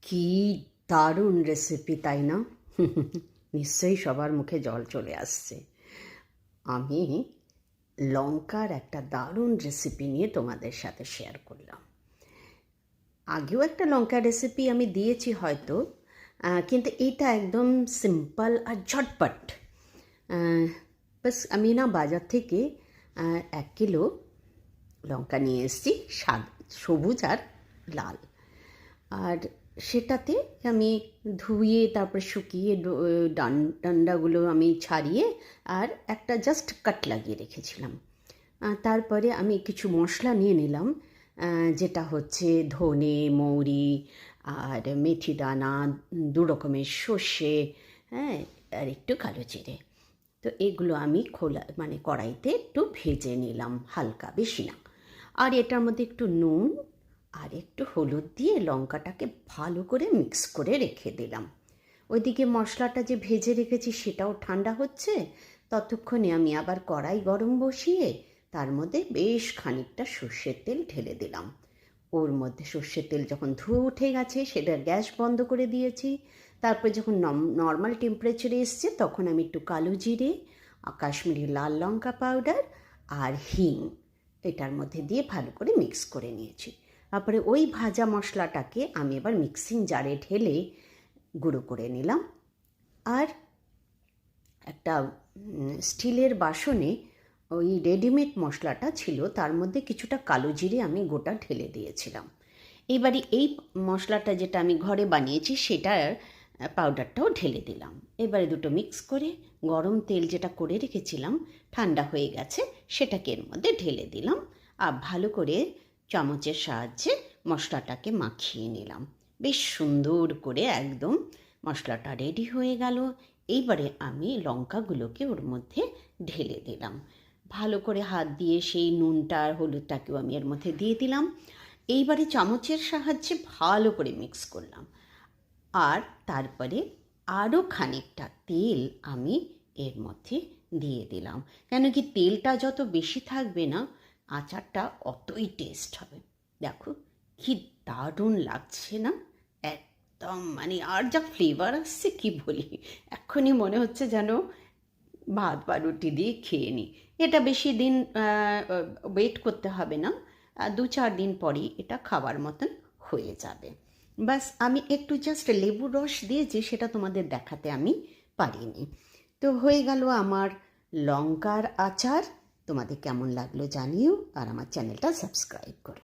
কি দারুণ রেসিপি, তাই না? নিশ্চয়ই সবার মুখে জল চলে আসছে। আমি লঙ্কার একটা দারুণ রেসিপি নিয়ে তোমাদের সাথে শেয়ার করলাম। আগেও একটা লঙ্কার রেসিপি আমি দিয়েছি হয়তো, কিন্তু এটা একদম সিম্পল আর ঝটপট। বাস আমি না বাজার থেকে 1 কিলো লঙ্কা নিয়ে এসেছি, সবুজ আর লাল। আর সেটাতে আমি ধুয়ে তারপর শুকিয়ে ডান্ডাগুলো আমি ছাড়িয়ে আর একটা জাস্ট কাট লাগিয়ে রেখেছিলাম। তারপরে আমি কিছু মশলা নিয়ে নিলাম, যেটা হচ্ছে ধনে, মৌরি আর মেথি দানা, 2 রকমের সর্ষে, হ্যাঁ, আর একটু কালো জিরে। তো এগুলো আমি কড়াইতে একটু ভেজে নিলাম, হালকা, বেশি না। আর এটার মধ্যে একটু নুন আর একটু হলুদ দিয়ে লঙ্কাটাকে ভালো করে মিক্স করে রেখে দিলাম। ওইদিকে মশলাটা যে ভেজে রেখেছি সেটাও ঠান্ডা হচ্ছে, ততক্ষণে আমি আবার কড়াই গরম বসিয়ে তার মধ্যে বেশ খানিকটা সর্ষের তেল ঢেলে দিলাম। ওর মধ্যে সর্ষের তেল যখন ধুয়ে উঠে গেছে সেটা গ্যাস বন্ধ করে দিয়েছি। তারপর যখন নর্মাল টেম্পারেচারে এসছে তখন আমি একটু কালো জিরে, কাশ্মীরি লাল লঙ্কা পাউডার আর হিং এটার মধ্যে দিয়ে ভালো করে মিক্স করে নিয়েছি। তারপরে ওই ভাজা মশলাটাকে আমি এবার মিক্সিং জারে ঢেলে গুঁড়ো করে নিলাম। আর একটা স্টিলের বাসনে ওই রেডিমেড মশলাটা ছিল, তার মধ্যে কিছুটা কালো জিরে আমি গোটা ঢেলে দিয়েছিলাম। এবারে এই মশলাটা যেটা আমি ঘরে বানিয়েছি সেটার পাউডারটাও ঢেলে দিলাম। এবারে দুটো মিক্স করে গরম তেল যেটা করে রেখেছিলাম ঠান্ডা হয়ে গেছে, সেটাকে এর মধ্যে ঢেলে দিলাম আর ভালো করে চামচের সাহায্যে মশলাটাকে মাখিয়ে নিলাম। বেশ সুন্দর করে একদম মশলাটা রেডি হয়ে গেল। এইবারে আমি লঙ্কাগুলোকে ওর মধ্যে ঢেলে দিলাম। ভালো করে হাত দিয়ে সেই নুনটা আর হলুদটাকেও আমি এর মধ্যে দিয়ে দিলাম। এইবারে চামচের সাহায্যে ভালো করে মিক্স করলাম। আর তারপরে আরও খানিকটা তেল আমি এর মধ্যে দিয়ে দিলাম, কেন কি তেলটা যত বেশি থাকবে না আচারটা অতই টেস্ট হবে। দেখো কি দারুণ লাগছে না, একদম আর যা ফ্লেভার আসছে কি বলি, এক্ষুনি মনে হচ্ছে যেন ভাত বা রুটি দিয়ে খেয়ে নিই। এটা বেশি দিন ওয়েট করতে হবে না, 2-4 দিন পরই এটা খাবার মতন হয়ে যাবে। বাস আমি একটু জাস্ট লেবুর রস দিয়েছি, সেটা তোমাদের দেখাতে আমি পারিনি। তো হয়ে গেল আমার লঙ্কার আচার। তোমাদের কেমন লাগলো জানিও, আর আমার চ্যানেলটা সাবস্ক্রাইব করো।